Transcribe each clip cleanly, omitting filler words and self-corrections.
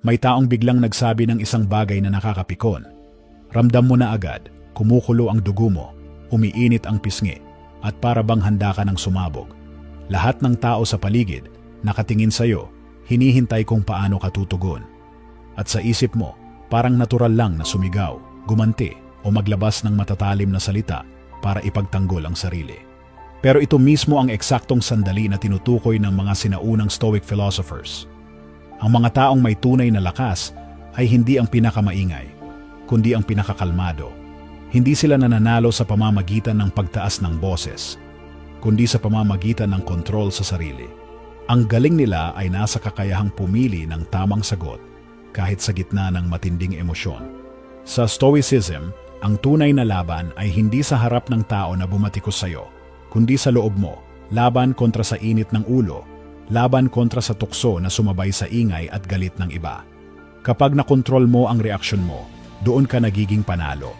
May taong biglang nagsabi ng isang bagay na nakakapikon. Ramdam mo na agad, kumukulo ang dugo mo, umiinit ang pisngi, at para bang handa ka ng sumabog. Lahat ng tao sa paligid, nakatingin sa'yo, hinihintay kung paano ka tutugon. At sa isip mo, parang natural lang na sumigaw, gumanti, o maglabas ng matatalim na salita para ipagtanggol ang sarili. Pero ito mismo ang eksaktong sandali na tinutukoy ng mga sinaunang Stoic philosophers. Ang mga taong may tunay na lakas ay hindi ang pinakamaingay, kundi ang pinakakalmado. Hindi sila nananalo sa pamamagitan ng pagtaas ng boses, kundi sa pamamagitan ng kontrol sa sarili. Ang galing nila ay nasa kakayahang pumili ng tamang sagot kahit sa gitna ng matinding emosyon. Sa Stoicism, ang tunay na laban ay hindi sa harap ng tao na bumatikos sa'yo, kundi sa loob mo, laban kontra sa init ng ulo, laban kontra sa tukso na sumabay sa ingay at galit ng iba. Kapag nakontrol mo ang reaksyon mo, doon ka nagiging panalo.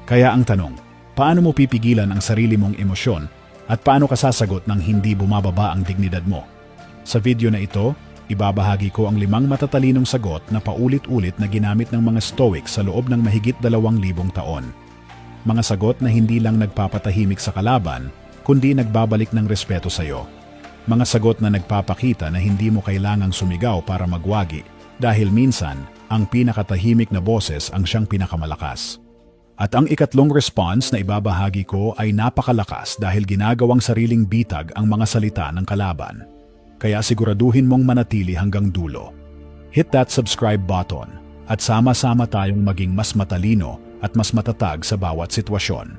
Kaya ang tanong, paano mo pipigilan ang sarili mong emosyon at paano ka sasagot ng hindi bumababa ang dignidad mo? Sa video na ito, ibabahagi ko ang 5 matatalinong sagot na paulit-ulit na ginamit ng mga Stoic sa loob ng mahigit 2,000 taon. Mga sagot na hindi lang nagpapatahimik sa kalaban, kundi nagbabalik ng respeto sa iyo. Mga sagot na nagpapakita na hindi mo kailangang sumigaw para magwagi, dahil minsan, ang pinakatahimik na boses ang siyang pinakamalakas. At ang ikatlong response na ibabahagi ko ay napakalakas dahil ginagawang sariling bitag ang mga salita ng kalaban. Kaya siguraduhin mong manatili hanggang dulo. Hit that subscribe button at sama-sama tayong maging mas matalino at mas matatag sa bawat sitwasyon.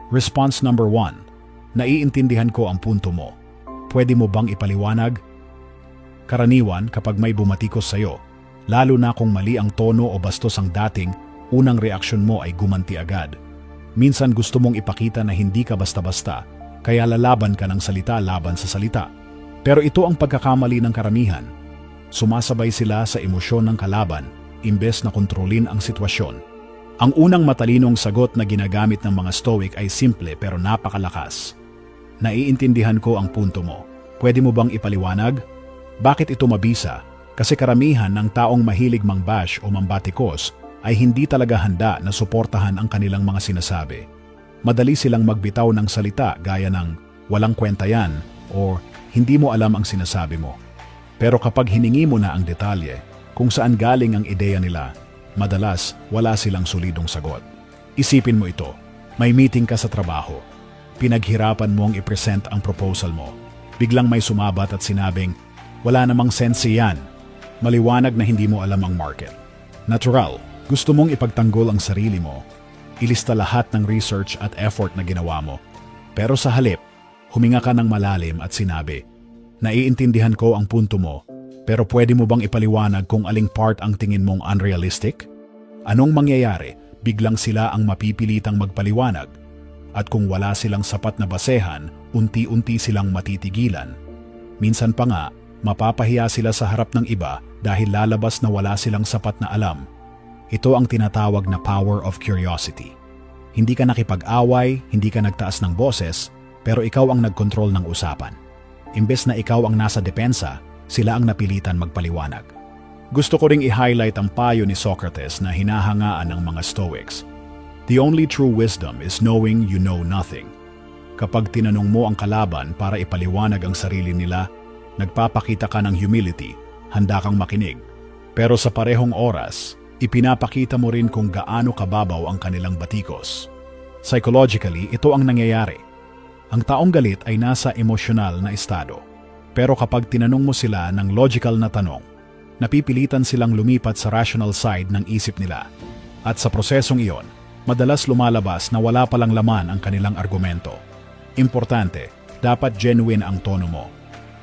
Response number 1. Naiintindihan ko ang punto mo. Pwede mo bang ipaliwanag? Karaniwan kapag may bumatikos sa'yo, lalo na kung mali ang tono o bastos ang dating, unang reaksyon mo ay gumanti agad. Minsan gusto mong ipakita na hindi ka basta-basta, kaya lalaban ka ng salita laban sa salita. Pero ito ang pagkakamali ng karamihan. Sumasabay sila sa emosyon ng kalaban, imbes na kontrolin ang sitwasyon. Ang unang matalinong sagot na ginagamit ng mga Stoic ay simple pero napakalakas. Naiintindihan ko ang punto mo. Pwede mo bang ipaliwanag? Bakit ito mabisa? Kasi karamihan ng taong mahilig mangbash o mambatikos ay hindi talaga handa na suportahan ang kanilang mga sinasabi. Madali silang magbitaw ng salita gaya ng walang kwenta yan o hindi mo alam ang sinasabi mo. Pero kapag hiningi mo na ang detalye, kung saan galing ang ideya nila, madalas wala silang solidong sagot. Isipin mo ito, may meeting ka sa trabaho. Pinaghirapan mong i-present ang proposal mo. Biglang may sumabat at sinabing, wala namang sense yan. Maliwanag na hindi mo alam ang market. Natural, gusto mong ipagtanggol ang sarili mo. Ilista lahat ng research at effort na ginawa mo. Pero sa halip, huminga ka ng malalim at sinabi, naiintindihan ko ang punto mo, pero pwede mo bang ipaliwanag kung aling part ang tingin mong unrealistic? Anong mangyayari? Biglang sila ang mapipilitang magpaliwanag. At kung wala silang sapat na basehan, unti-unti silang matitigilan. Minsan pa nga, mapapahiya sila sa harap ng iba dahil lalabas na wala silang sapat na alam. Ito ang tinatawag na power of curiosity. Hindi ka nakipag-away, hindi ka nagtaas ng boses, pero ikaw ang nagkontrol ng usapan. Imbes na ikaw ang nasa depensa, sila ang napilitan magpaliwanag. Gusto ko ring i-highlight ang payo ni Socrates na hinahangaan ng mga Stoics. The only true wisdom is knowing you know nothing. Kapag tinanong mo ang kalaban para ipaliwanag ang sarili nila, nagpapakita ka ng humility, handa kang makinig. Pero sa parehong oras, ipinapakita mo rin kung gaano kababaw ang kanilang batikos. Psychologically, ito ang nangyayari. Ang taong galit ay nasa emosyonal na estado. Pero kapag tinanong mo sila ng logical na tanong, napipilitan silang lumipat sa rational side ng isip nila. At sa prosesong iyon, madalas lumalabas na wala palang laman ang kanilang argumento. Importante, dapat genuine ang tono mo.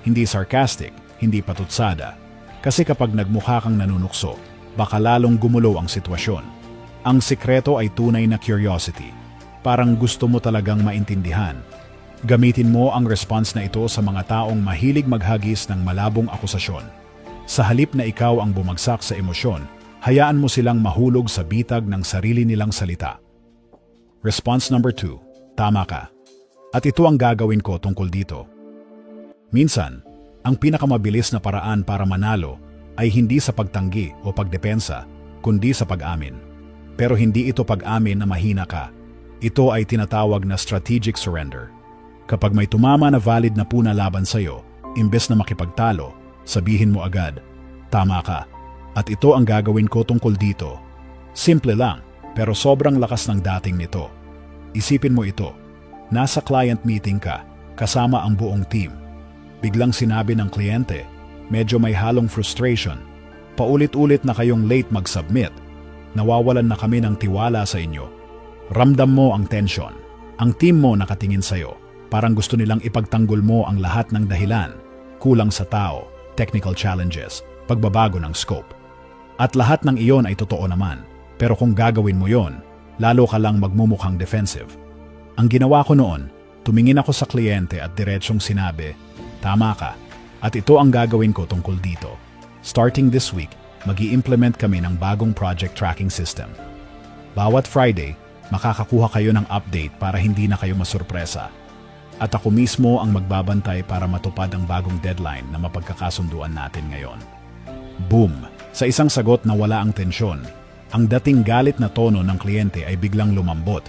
Hindi sarcastic, hindi patutsada. Kasi kapag nagmukha kang nanunukso, baka lalong gumulo ang sitwasyon. Ang sikreto ay tunay na curiosity. Parang gusto mo talagang maintindihan. Gamitin mo ang response na ito sa mga taong mahilig maghagis ng malabong akusasyon. Sa halip na ikaw ang bumagsak sa emosyon, hayaan mo silang mahulog sa bitag ng sarili nilang salita. Response number 2, tama ka. At ito ang gagawin ko tungkol dito. Minsan, ang pinakamabilis na paraan para manalo ay hindi sa pagtanggi o pagdepensa, kundi sa pag-amin. Pero hindi ito pag-amin na mahina ka. Ito ay tinatawag na strategic surrender. Kapag may tumama na valid na puna laban sa'yo, imbes na makipagtalo, sabihin mo agad, tama ka. At ito ang gagawin ko tungkol dito. Simple lang, pero sobrang lakas ng dating nito. Isipin mo ito, nasa client meeting ka, kasama ang buong team. Biglang sinabi ng kliyente, medyo may halong frustration. Paulit-ulit na kayong late mag-submit. Nawawalan na kami ng tiwala sa inyo. Ramdam mo ang tension. Ang team mo nakatingin sa'yo. Parang gusto nilang ipagtanggol mo ang lahat ng dahilan. Kulang sa tao, technical challenges, pagbabago ng scope. At lahat ng iyon ay totoo naman. Pero kung gagawin mo yon, lalo ka lang magmumukhang defensive. Ang ginawa ko noon, tumingin ako sa kliyente at diretsyong sinabi, tama ka. At ito ang gagawin ko tungkol dito. Starting this week, mag-i-implement kami ng bagong project tracking system. Bawat Friday, makakakuha kayo ng update para hindi na kayo masurpresa. At ako mismo ang magbabantay para matupad ang bagong deadline na mapagkakasunduan natin ngayon. Boom! Sa isang sagot na wala ang tensyon, ang dating galit na tono ng kliyente ay biglang lumambot.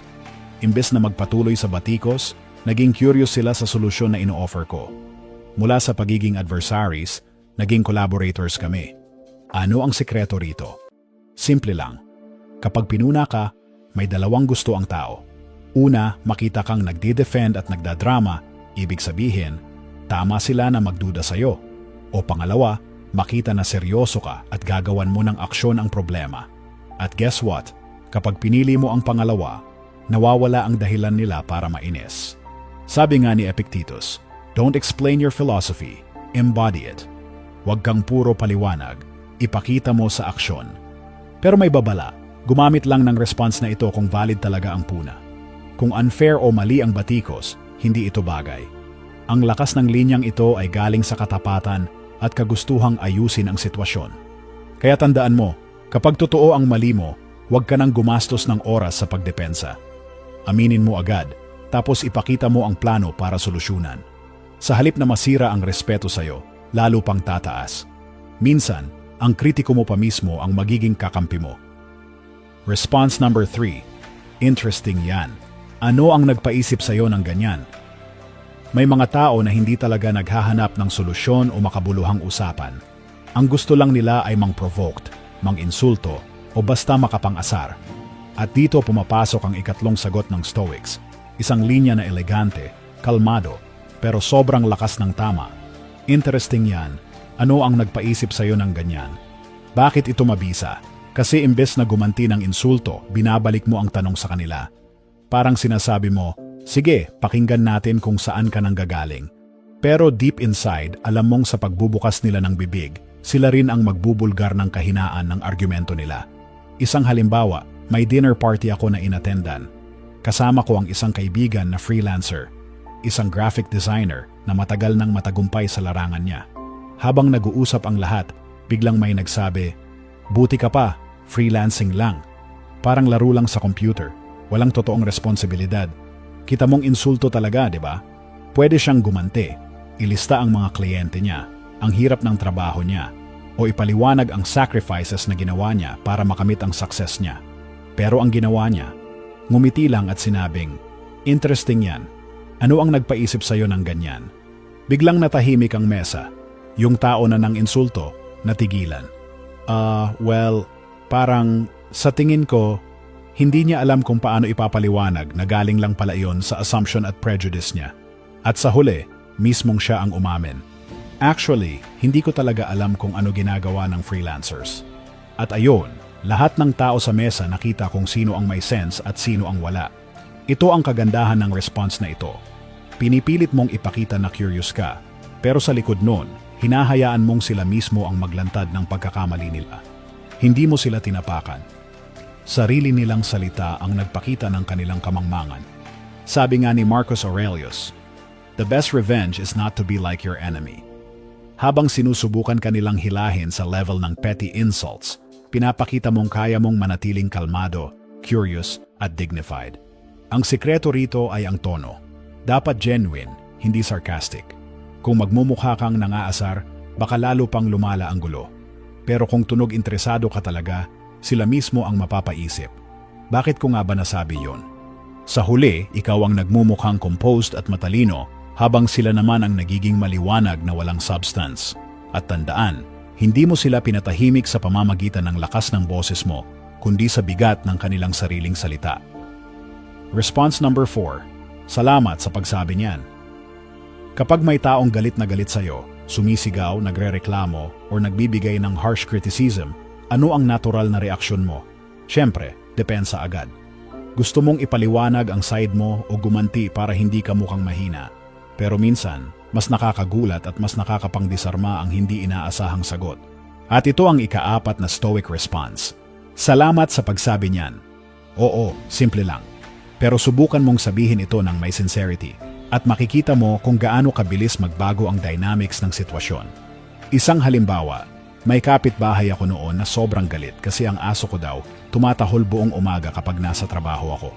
Imbes na magpatuloy sa batikos, naging curious sila sa solusyon na ino-offer ko. Mula sa pagiging adversaries, naging collaborators kami. Ano ang sikreto rito? Simple lang. Kapag pinuna ka, may dalawang gusto ang tao. Una, makita kang nagdi-defend at nagdadrama, ibig sabihin, tama sila na magduda sa'yo. O pangalawa, makita na seryoso ka at gagawan mo ng aksyon ang problema. At guess what? Kapag pinili mo ang pangalawa, nawawala ang dahilan nila para mainis. Sabi nga ni Epictetus, don't explain your philosophy, embody it. Huwag kang puro paliwanag, ipakita mo sa aksyon. Pero may babala, gumamit lang ng response na ito kung valid talaga ang puna. Kung unfair o mali ang batikos, hindi ito bagay. Ang lakas ng linyang ito ay galing sa katapatan at kagustuhang ayusin ang sitwasyon. Kaya tandaan mo, kapag totoo ang mali mo, huwag ka nang gumastos ng oras sa pagdepensa. Aminin mo agad, tapos ipakita mo ang plano para solusyonan. Sa halip na masira ang respeto sa'yo, lalo pang tataas. Minsan, ang kritiko mo pa mismo ang magiging kakampi mo. Response number 3. Interesting yan. Ano ang nagpaisip sa'yo ng ganyan? May mga tao na hindi talaga naghahanap ng solusyon o makabuluhang usapan. Ang gusto lang nila ay mang-provoked, mang-insulto, o basta makapang-asar. At dito pumapasok ang ikatlong sagot ng Stoics. Isang linya na elegante, kalmado, pero sobrang lakas ng tama. Interesting yan. Ano ang nagpaisip sa'yo ng ganyan? Bakit ito mabisa? Kasi imbes na gumanti ng insulto, binabalik mo ang tanong sa kanila. Parang sinasabi mo, sige, pakinggan natin kung saan ka nang gagaling. Pero deep inside, alam mong sa pagbubukas nila ng bibig, sila rin ang magbubulgar ng kahinaan ng argumento nila. Isang halimbawa, may dinner party ako na inattendan. Kasama ko ang isang kaibigan na freelancer, isang graphic designer na matagal nang matagumpay sa larangan niya. Habang nag-uusap ang lahat, biglang may nagsabi, buti ka pa, freelancing lang. Parang laro lang sa computer. Walang totoong responsibilidad. Kita mong insulto talaga, di ba? Pwede siyang gumanti, ilista ang mga kliyente niya, ang hirap ng trabaho niya, o ipaliwanag ang sacrifices na ginawa niya para makamit ang success niya. Pero ang ginawa niya, ngumiti lang at sinabing, interesting yan. Ano ang nagpaisip sa'yo ng ganyan? Biglang natahimik ang mesa. Yung tao na nang insulto, natigilan. Parang sa tingin ko, hindi niya alam kung paano ipapaliwanag na galing lang pala iyon sa assumption at prejudice niya. At sa huli, mismong siya ang umamin. Actually, hindi ko talaga alam kung ano ginagawa ng freelancers. At ayon, lahat ng tao sa mesa nakita kung sino ang may sense at sino ang wala. Ito ang kagandahan ng response na ito. Pinipilit mong ipakita na curious ka, pero sa likod nun, hinahayaan mong sila mismo ang maglantad ng pagkakamali nila. Hindi mo sila tinapakan. Sarili nilang salita ang nagpakita ng kanilang kamangmangan. Sabi nga ni Marcus Aurelius, the best revenge is not to be like your enemy. Habang sinusubukan kanilang hilahin sa level ng petty insults, pinapakita mong kaya mong manatiling kalmado, curious, at dignified. Ang sikreto rito ay ang tono. Dapat genuine, hindi sarcastic. Kung magmumukha kang nangaasar, baka lalo pang lumala ang gulo. Pero kung tunog interesado ka talaga, sila mismo ang mapapaisip. Bakit ko nga ba nasabi yon? Sa huli, ikaw ang nagmumukhang composed at matalino, habang sila naman ang nagiging maliwanag na walang substance. At tandaan, hindi mo sila pinatahimik sa pamamagitan ng lakas ng boses mo, kundi sa bigat ng kanilang sariling salita. Response number 4. Salamat sa pagsabi niyan. Kapag may taong galit na galit sa'yo, sumisigaw, nagrereklamo, o nagbibigay ng harsh criticism, ano ang natural na reaksyon mo? Siyempre, depensa agad. Gusto mong ipaliwanag ang side mo o gumanti para hindi ka mukhang mahina. Pero minsan, mas nakakagulat at mas nakakapangdisarma ang hindi inaasahang sagot. At ito ang ika-4 na stoic response. Salamat sa pagsabi niyan. Oo, simple lang. Pero subukan mong sabihin ito ng may sincerity. At makikita mo kung gaano kabilis magbago ang dynamics ng sitwasyon. Isang halimbawa, may kapitbahay ako noon na sobrang galit kasi ang aso ko daw tumatahol buong umaga kapag nasa trabaho ako.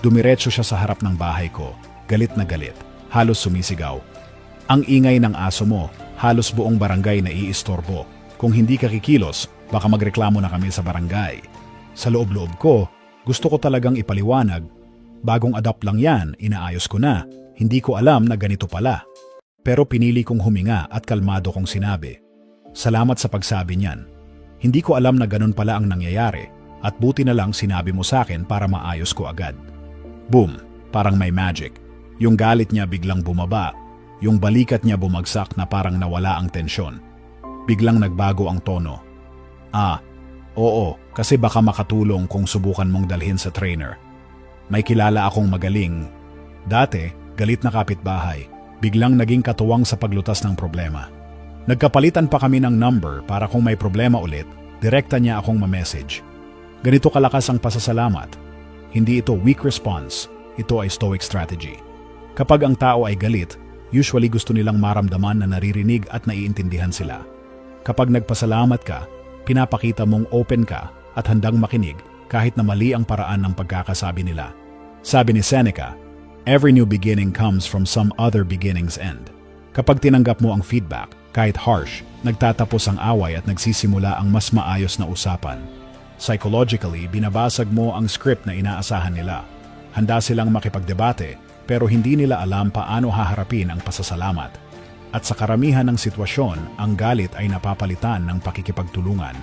Dumiretso siya sa harap ng bahay ko, galit na galit, halos sumisigaw. Ang ingay ng aso mo, halos buong barangay na iistorbo. Kung hindi ka kikilos, baka magreklamo na kami sa barangay. Sa loob-loob ko, gusto ko talagang ipaliwanag. Bagong adopt lang yan, inaayos ko na. Hindi ko alam na ganito pala. Pero pinili kong huminga at kalmado kong sinabi, salamat sa pagsabi niyan. Hindi ko alam na ganun pala ang nangyayari at buti na lang sinabi mo sa akin para maayos ko agad. Boom! Parang may magic. Yung galit niya biglang bumaba. Yung balikat niya bumagsak na parang nawala ang tensyon. Biglang nagbago ang tono. Oo, kasi baka makatulong kung subukan mong dalhin sa trainer. May kilala akong magaling. Dati, galit na kapitbahay, biglang naging katuwang sa paglutas ng problema. Nagkapalitan pa kami ng number para kung may problema ulit, direkta niya akong ma-message. Ganito kalakas ang pasasalamat. Hindi ito weak response, ito ay stoic strategy. Kapag ang tao ay galit, usually gusto nilang maramdaman na naririnig at naiintindihan sila. Kapag nagpasalamat ka, pinapakita mong open ka at handang makinig kahit na mali ang paraan ng pagkakasabi nila. Sabi ni Seneca, every new beginning comes from some other beginning's end. Kapag tinanggap mo ang feedback, kahit harsh, nagtatapos ang away at nagsisimula ang mas maayos na usapan. Psychologically, binabasag mo ang script na inaasahan nila. Handa silang makipagdebate, pero hindi nila alam paano haharapin ang pasasalamat. At sa karamihan ng sitwasyon, ang galit ay napapalitan ng pakikipagtulungan.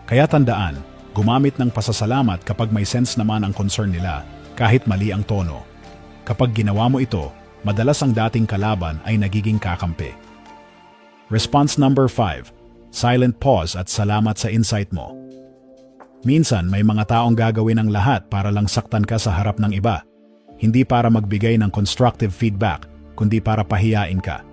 Kaya tandaan, gumamit ng pasasalamat kapag may sense naman ang concern nila, kahit mali ang tono. Kapag ginawa mo ito, madalas ang dating kalaban ay nagiging kakampi. Response number 5. Silent pause at salamat sa insight mo. Minsan may mga taong gagawin ang lahat para lang saktan ka sa harap ng iba. Hindi para magbigay ng constructive feedback, kundi para pahiyain ka.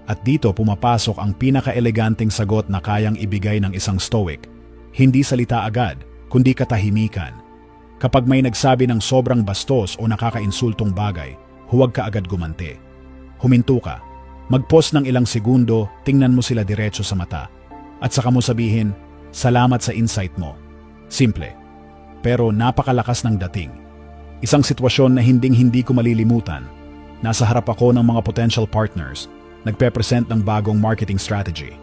At dito pumapasok ang pinaka-eleganteng sagot na kayang ibigay ng isang stoic. Hindi salita agad, kundi katahimikan. Kapag may nagsabi ng sobrang bastos o nakakainsultong bagay, huwag ka agad gumanti. Huminto ka. Mag-pause ng ilang segundo, tingnan mo sila diretso sa mata. At saka mo sabihin, salamat sa insight mo. Simple. Pero napakalakas ng dating. Isang sitwasyon na hinding-hindi ko malilimutan. Nasa harap ako ng mga potential partners, nagpe-present ng bagong marketing strategy.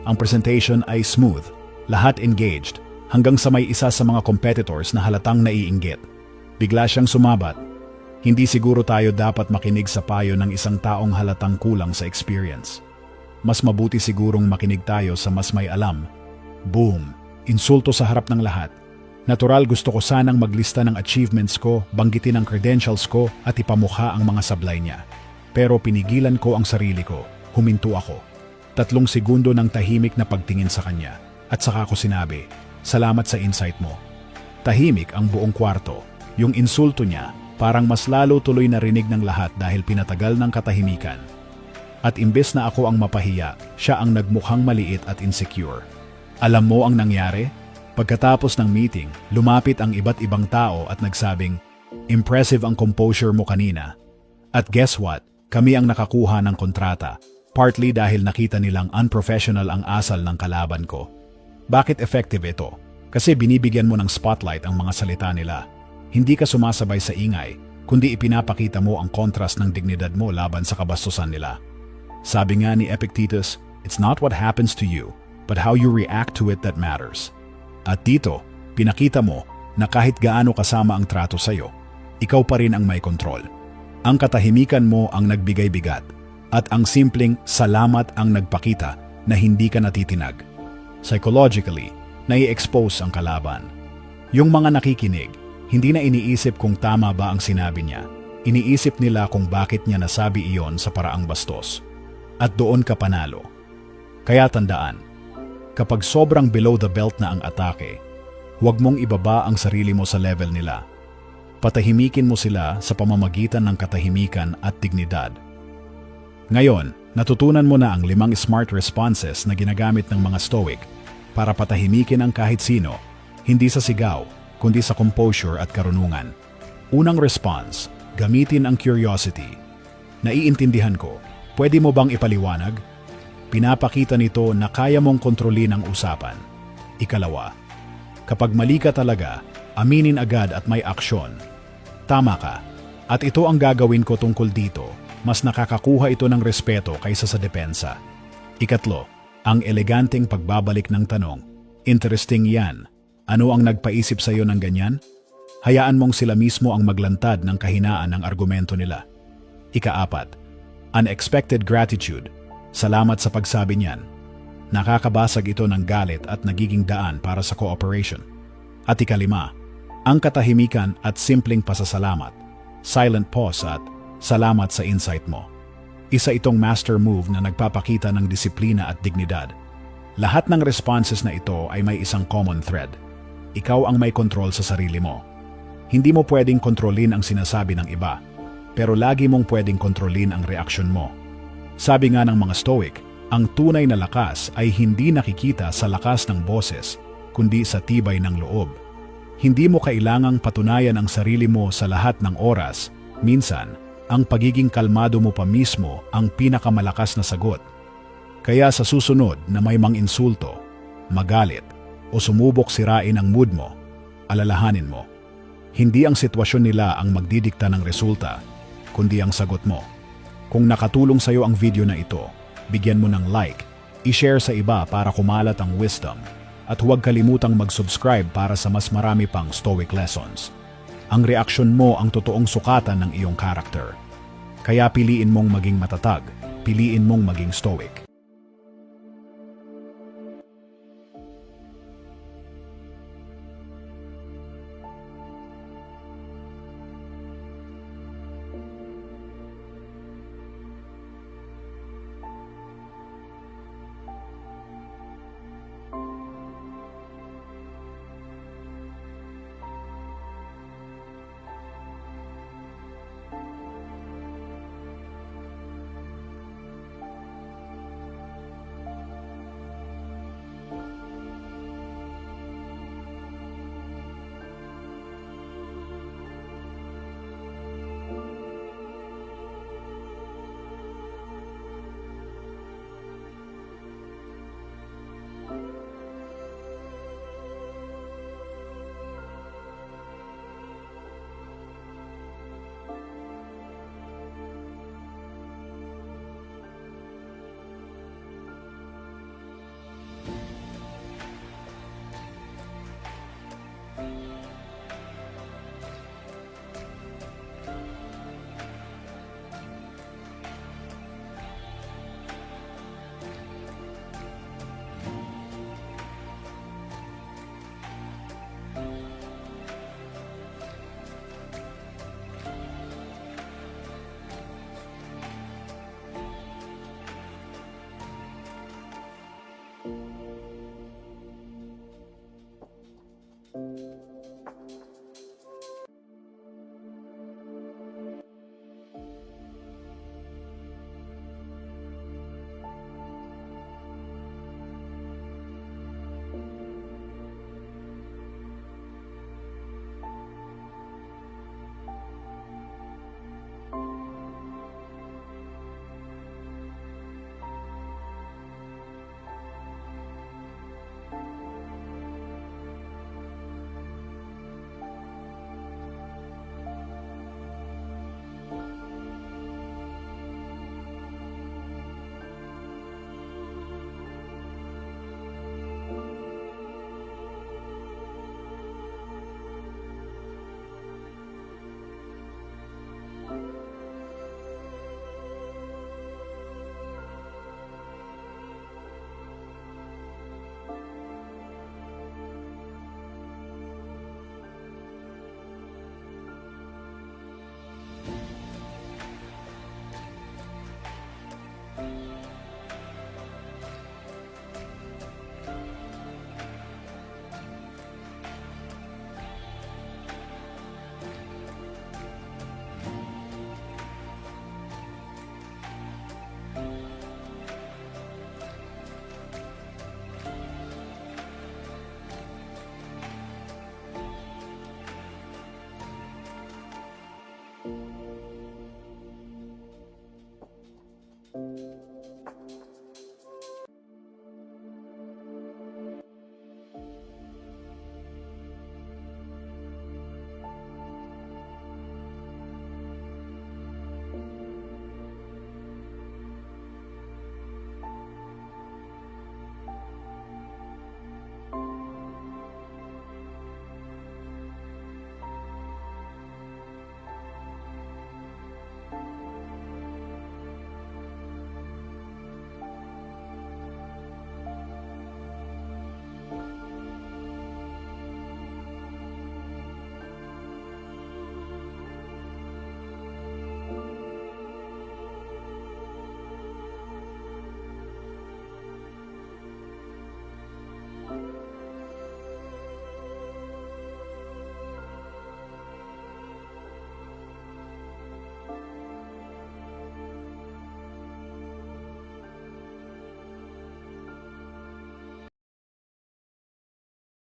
Ang presentation ay smooth, lahat engaged, hanggang sa may isa sa mga competitors na halatang naiinggit. Bigla siyang sumabat. Hindi siguro tayo dapat makinig sa payo ng isang taong halatang kulang sa experience. Mas mabuti sigurong makinig tayo sa mas may alam. Boom! Insulto sa harap ng lahat. Natural gusto ko sanang maglista ng achievements ko, banggitin ang credentials ko at ipamukha ang mga sablay niya. Pero pinigilan ko ang sarili ko. Huminto ako. 3 segundo ng tahimik na pagtingin sa kanya. At saka ko sinabi, salamat sa insight mo. Tahimik ang buong kwarto. Yung insulto niya, parang mas lalo tuloy na rinig ng lahat dahil pinatagal ng katahimikan. At imbes na ako ang mapahiya, siya ang nagmukhang maliit at insecure. Alam mo ang nangyari? Pagkatapos ng meeting, lumapit ang iba't ibang tao at nagsabing, impressive ang composure mo kanina. At guess what? Kami ang nakakuha ng kontrata, partly dahil nakita nilang unprofessional ang asal ng kalaban ko. Bakit effective ito? Kasi binibigyan mo ng spotlight ang mga salita nila. Hindi ka sumasabay sa ingay, kundi ipinapakita mo ang kontrast ng dignidad mo laban sa kabastusan nila. Sabi nga ni Epictetus, it's not what happens to you, but how you react to it that matters. At dito, pinakita mo na kahit gaano kasama ang trato sa'yo, ikaw pa rin ang may kontrol. Ang katahimikan mo ang nagbigay bigat, at ang simpleng salamat ang nagpakita na hindi ka natitinag. Psychologically, nai-expose ang kalaban. Yung mga nakikinig, hindi na iniisip kung tama ba ang sinabi niya. Iniisip nila kung bakit niya nasabi iyon sa paraang bastos. At doon ka panalo. Kaya tandaan, kapag sobrang below the belt na ang atake, huwag mong ibaba ang sarili mo sa level nila. Patahimikin mo sila sa pamamagitan ng katahimikan at dignidad. Ngayon, natutunan mo na ang 5 smart responses na ginagamit ng mga Stoic para patahimikin ang kahit sino, hindi sa sigaw, kundi sa composure at karunungan. Unang response, gamitin ang curiosity. Naiintindihan ko, pwede mo bang ipaliwanag? Pinapakita nito na kaya mong kontrolin ang usapan. Ikalawa, kapag mali ka talaga, aminin agad at may aksyon. Tama ka, at ito ang gagawin ko tungkol dito. Mas nakakakuha ito ng respeto kaysa sa depensa. Ikatlo, ang eleganteng pagbabalik ng tanong. Interesting yan. Ano ang nagpaisip sa iyo ng ganyan? Hayaan mong sila mismo ang maglantad ng kahinaan ng argumento nila. Ikaapat, unexpected gratitude. Salamat sa pagsabi niyan. Nakakabasag ito ng galit at nagiging daan para sa cooperation. At ikalima, ang katahimikan at simpleng pasasalamat. Silent pause at salamat sa insight mo. Isa itong master move na nagpapakita ng disiplina at dignidad. Lahat ng responses na ito ay may isang common thread. Ikaw ang may kontrol sa sarili mo. Hindi mo pwedeng kontrolin ang sinasabi ng iba, pero lagi mong pwedeng kontrolin ang reaksyon mo. Sabi nga ng mga Stoic, ang tunay na lakas ay hindi nakikita sa lakas ng boses, kundi sa tibay ng loob. Hindi mo kailangang patunayan ang sarili mo sa lahat ng oras. Minsan, ang pagiging kalmado mo pa mismo ang pinakamalakas na sagot. Kaya sa susunod na may mang-insulto, magalit, o sumubok sirain ang mood mo, alalahanin mo. Hindi ang sitwasyon nila ang magdidikta ng resulta, kundi ang sagot mo. Kung nakatulong sa iyo ang video na ito, bigyan mo ng like, i-share sa iba para kumalat ang wisdom, at huwag kalimutang mag-subscribe para sa mas marami pang Stoic lessons. Ang reaksyon mo ang totoong sukatan ng iyong karakter. Kaya piliin mong maging matatag, piliin mong maging Stoic.